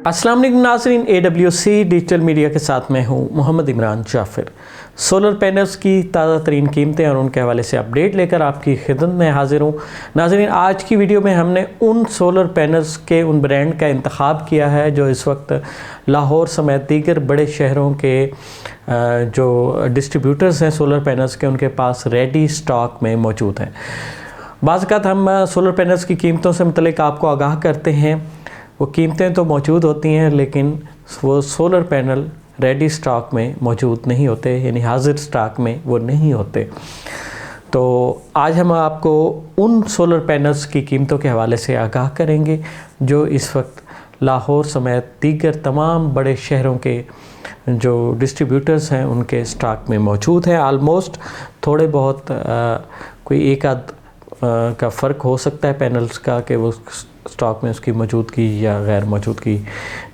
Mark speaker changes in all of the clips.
Speaker 1: अस्सलाम वालेकुम नाज़रीन, AWC डिजिटल मीडिया के साथ मैं हूं मोहम्मद इमरान जाफ़िर। सोलर पैनल्स की ताज़ा तरीन कीमतें और उनके हवाले से अपडेट लेकर आपकी खिदमत में हाजिर हूं। नाज़रीन, आज की वीडियो में हमने उन सोलर पैनल्स के उन ब्रांड का इंतखाब किया है जो इस वक्त लाहौर समेत दीगर बड़े शहरों के जो डिस्ट्रीब्यूटर्स हैं सोलर पैनल्स के, उनके पास रेडी स्टॉक में मौजूद हैं। बाज़ अवक़ात हम सोलर पैनल्स की कीमतों से मुतल्लिक़ आपको आगाह करते हैं। वो कीमतें तो मौजूद होती हैं लेकिन वो सोलर पैनल रेडी स्टॉक में मौजूद नहीं होते, यानी हाजिर स्टॉक में वो नहीं होते। तो आज हम आपको उन सोलर पैनल्स की कीमतों के हवाले से आगाह करेंगे जो इस वक्त लाहौर समेत दीगर तमाम बड़े शहरों के जो डिस्ट्रीब्यूटर्स हैं उनके स्टॉक में मौजूद हैं। आलमोस्ट थोड़े बहुत कोई एक आध का फ़र्क हो सकता है पैनल्स का कि वो स्टॉक में उसकी मौजूदगी या गैर मौजूदगी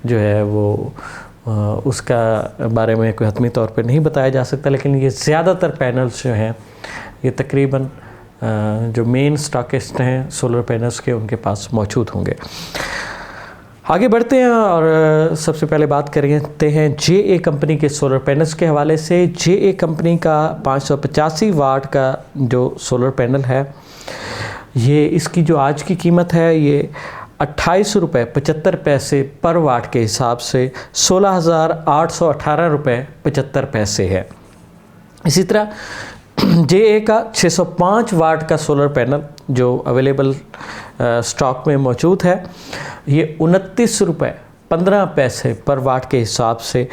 Speaker 1: जो है वो उसका बारे में कोई हतमी तौर पे नहीं बताया जा सकता, लेकिन ये ज़्यादातर पैनल्स जो हैं ये तकरीबन जो मेन स्टॉकिस्ट हैं सोलर पैनल्स के उनके पास मौजूद होंगे। आगे बढ़ते हैं और सबसे पहले बात करते हैं JA कंपनी के सोलर पैनल्स के हवाले से। JA कंपनी का 585 वाट का जो सोलर पैनल है, ये इसकी जो आज की कीमत है ये 28 रुपये 75 पैसे पर वाट के हिसाब से 16,818 रुपये 75 पैसे है। इसी तरह JA का 605 वाट का सोलर पैनल जो अवेलेबल स्टॉक में मौजूद है, ये 29 रुपये 15 पैसे पर वाट के हिसाब से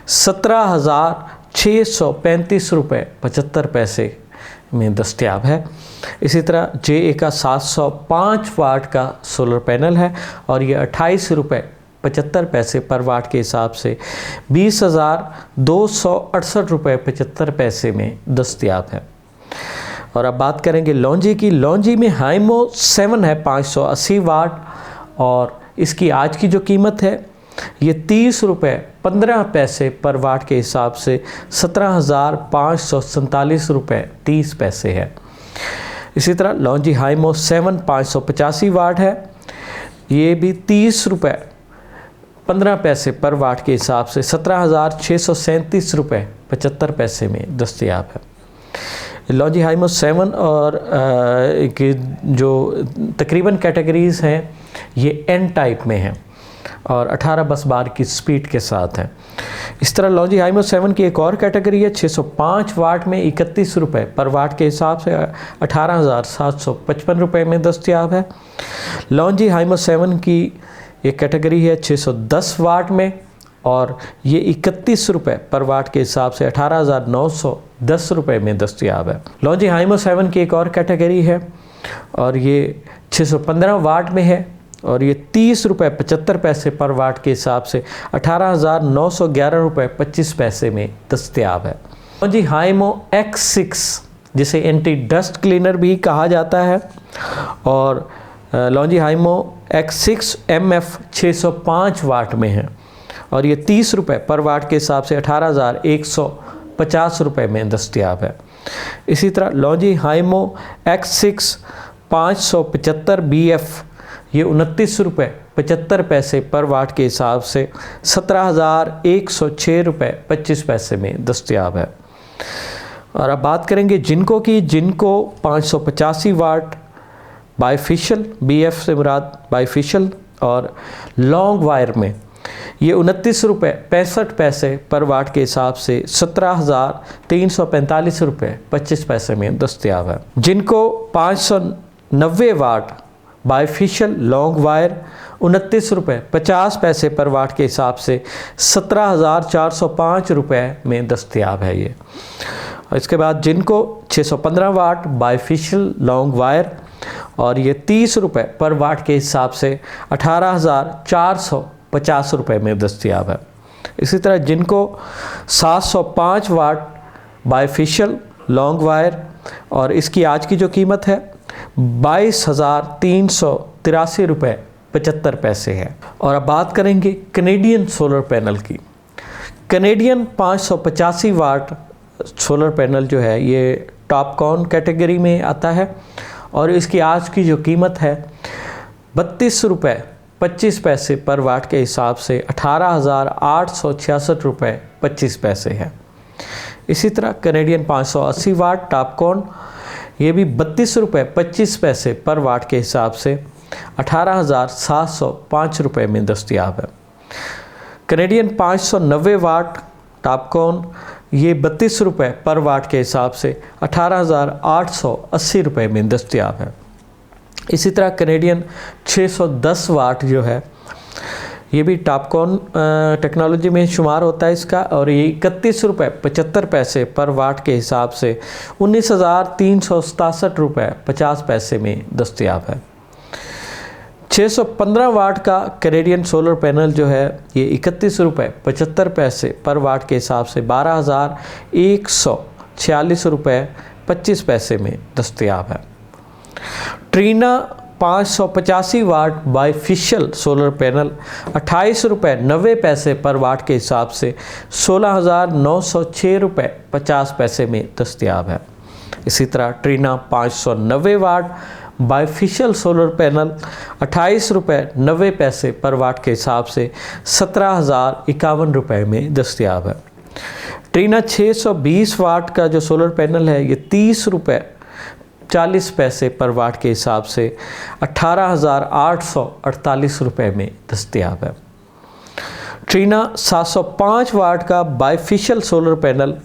Speaker 1: 17,635 रुपये 75 पैसे में दस्तयाब है। इसी तरह JA का 705 वाट का सोलर पैनल है और ये 28 रुपये 75 पैसे पर वाट के हिसाब से 20,268 रुपये 75 पैसे में दस्तयाब है। और अब बात करेंगे लॉन्जी की। लॉन्जी में हाइमो 7 है 580 वाट और इसकी आज की जो कीमत है ये 30 रुपये 15 पैसे पर वाट के हिसाब से 17,547 रुपये 30 पैसे है। इसी तरह लॉन्जी हाइमो 7 585 वाट है, ये भी 30 रुपये 15 पैसे पर वाट के हिसाब से 17,637 रुपये 75 पैसे में दस्तयाब है। लॉन्जी हाइमो 7 और की जो तकरीबन कैटेगरीज़ हैं ये N टाइप में हैं और 18 बस बार की स्पीड के साथ हैं। इस तरह लॉन्जी हाइमो 7 की एक और कैटेगरी है 605 वाट में 31 रुपये पर वाट के हिसाब से 18,755 रुपये में दस्तयाब है। लॉन्जी हाइमो 7 की एक कैटेगरी है 610 वाट में और ये 31 रुपये पर वाट के हिसाब से 18,910 रुपये में दस्तयाब है। लॉन्जी हाइमो 7 की एक और कैटेगरी है और ये 615 वाट में है और ये 30 रुपये 75 पैसे पर वाट के हिसाब से 18,911 रुपये 25 पैसे में दस्तयाब है। लॉन्जी हाइमो X6 जिसे एंटी डस्ट क्लीनर भी कहा जाता है और लॉन्जी हाइमो X6 MF 605 वाट में है और ये 30 रुपये पर वाट के हिसाब से 18,150 रुपये में दस्तयाब है। इसी तरह लॉन्जी हाइमो X6 575 BF ये 29 रुपये 75 पैसे पर वाट के हिसाब से 17,106 रुपये 25 पैसे में दस्तयाब है। और अब बात करेंगे जिनको की। जिनको 585 वाट बाईफिशियल, BF से मुराद बाईफिशियल और लॉन्ग वायर में ये 29 रुपये 65 पैसे पर वाट के हिसाब से 17,345 रुपये 25 पैसे में दस्तयाब है। जिनको 590 वाट बाईफिशियल लॉन्ग वायर 29 रुपये 50 पैसे पर वाट के हिसाब से 17,405 रुपये में दस्तयाब है ये। और इसके बाद जिनको 615 वाट बाईफिशियल लॉन्ग वायर और ये 30 रुपये पर वाट के हिसाब से 18,450 रुपये में दस्तयाब है। इसी तरह जिनको 705 वाट बाईफिशियल लॉन्ग वायर और इसकी आज की जो कीमत है 22,383 रुपये 75 पैसे है। और अब बात करेंगे कनेडियन सोलर पैनल की। कनेडियन 585 वाट सोलर पैनल जो है ये टॉपकॉन कैटेगरी में आता है और इसकी आज की जो कीमत है 32 रुपये 25 पैसे पर वाट के हिसाब से 18,866 रुपये 25 पैसे है। इसी तरह कैनेडियन 580 वाट टॉपकॉन ये भी 32 रुपये 25 पैसे पर वाट के हिसाब से 18,705 रुपये में दस्तयाब है। कैनेडियन 590 वाट टॉपकॉन ये 32 रुपये पर वाट के हिसाब से 18,880 रुपये में दस्तयाब है। इसी तरह कैनेडियन 610 वाट जो है ये भी टॉपकॉन टेक्नोलॉजी में शुमार होता है इसका, और ये 31 रुपये 75 पैसे पर वाट के हिसाब से 19,367 रुपये 50 पैसे में दस्तयाब है। 615 वाट का कैनेडियन सोलर पैनल जो है ये 31 रुपये 75 पैसे पर वाट के हिसाब से 12,146 रुपये 25 पैसे में दस्तयाब है। ट्रीना 585 वाट बाइफिशियल सोलर पैनल 28 रुपये 90 पैसे पर वाट के हिसाब से 16,906 रुपये 50 पैसे में दस्तयाब है। इसी तरह ट्रीना 590 वाट बाइफिशियल सोलर पैनल 28 रुपये 90 पैसे पर वाट के हिसाब से 17,051 रुपये में दस्तयाब है। ट्रीना 620 वाट का जो सोलर पैनल है ये 30 रुपये 40 पैसे पर वाट के हिसाब से 18,848 रुपये में दस्तयाब है। ट्रीना 705 वाट का बाइफिशियल सोलर पैनल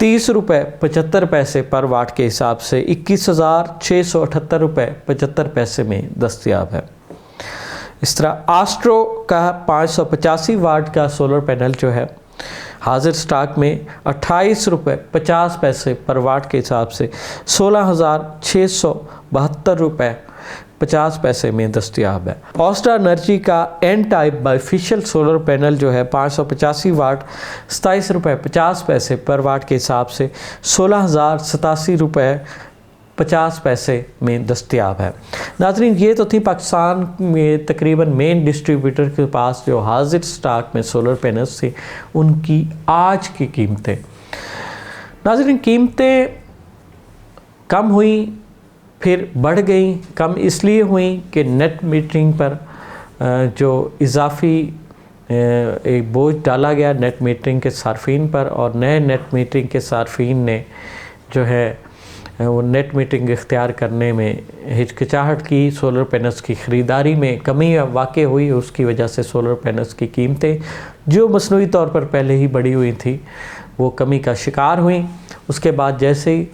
Speaker 1: 30 रुपये 75 पैसे पर वाट के हिसाब से 21,678 रुपये 75 पैसे में दस्तयाब है। इस तरह आस्ट्रो का 585 वाट का सोलर पैनल जो है हाजिर स्टॉक में 28 रुपये 50 पैसे पर वाट के हिसाब से 16,672 रुपये 50 पैसे में दस्तयाब है। ऑस्टा एनर्जी का N type bifacial solar panel जो है 585 वाट 27 रुपये 50 पैसे पर वाट के हिसाब से 16,087 रुपये 50 पैसे में दस्तयाब है। नाज़रीन, ये तो थी पाकिस्तान में तकरीबन मेन डिस्ट्रीब्यूटर के पास जो हाजिर स्टॉक में सोलर पैनल्स थे उनकी आज की कीमतें। नाज़रीन, कीमतें कम हुई फिर बढ़ गई। कम इसलिए हुई कि नेट मीटरिंग पर जो इजाफ़ी एक बोझ डाला गया नेट मीटरिंग के सार्फिन पर, और नए नेट मीटरिंग के सार्फिन ने जो है वो नेट मीटरिंग इख्तियार करने में हिचकिचाहट की। सोलर पैनल्स की ख़रीदारी में कमी वाक़ई हुई, उसकी वजह से सोलर पैनल्स की कीमतें जो मसनूई तौर पर पहले ही बढ़ी हुई थी वो कमी का शिकार हुई। उसके बाद जैसे ही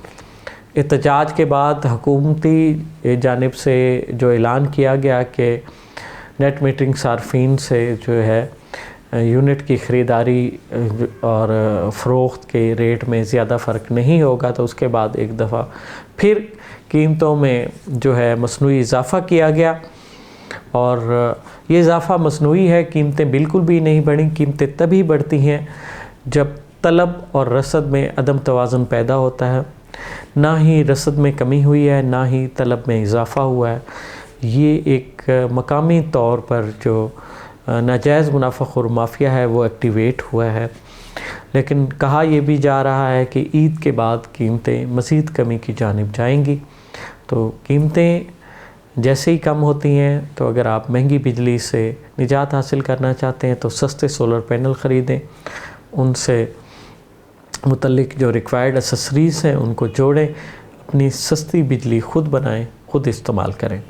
Speaker 1: एहतजाज के बाद हुकूमती जानिब से जो ऐलान किया गया कि नेट मीटरिंग सार्फिन से जो है यूनिट की ख़रीदारी और फ़रोख्त के रेट में ज़्यादा फ़र्क नहीं होगा, तो उसके बाद एक दफ़ा फिर कीमतों में जो है मसनूई इजाफ़ा किया गया। और ये इजाफ़ा मसनूई है, कीमतें बिल्कुल भी नहीं बढ़ी। कीमतें तभी बढ़ती हैं जब तलब और रसद में अदम तवाज़ुन पैदा होता है। ना ही रसद में कमी हुई है, ना ही तलब में इजाफ़ा हुआ है। ये एक मकामी तौर पर जो नाजायज़ मुनाफ़ाखोर माफिया है वो एक्टिवेट हुआ है। लेकिन कहा यह भी जा रहा है कि ईद के बाद कीमतें मज़ीद कमी की जानिब जाएंगी। तो कीमतें जैसे ही कम होती हैं, तो अगर आप महंगी बिजली से निजात हासिल करना चाहते हैं तो सस्ते सोलर पैनल ख़रीदें, उनसे मुतल्लिक जो रिक्वायर्ड एसेसरीज़ हैं उनको जोड़ें, अपनी सस्ती बिजली ख़ुद बनाएं, ख़ुद इस्तेमाल करें।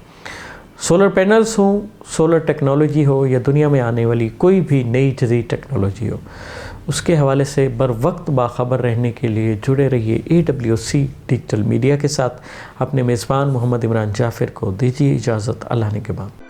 Speaker 1: सोलर पैनल्स हों, सोलर टेक्नोलॉजी हो या दुनिया में आने वाली कोई भी नई जदीद टेक्नोलॉजी हो, उसके हवाले से बर वक्त बाखबर रहने के लिए जुड़े रहिए AWC डिजिटल मीडिया के साथ। अपने मेज़बान मोहम्मद इमरान जाफ़िर को दीजिए इजाज़त। अल्लाह ने के बाद।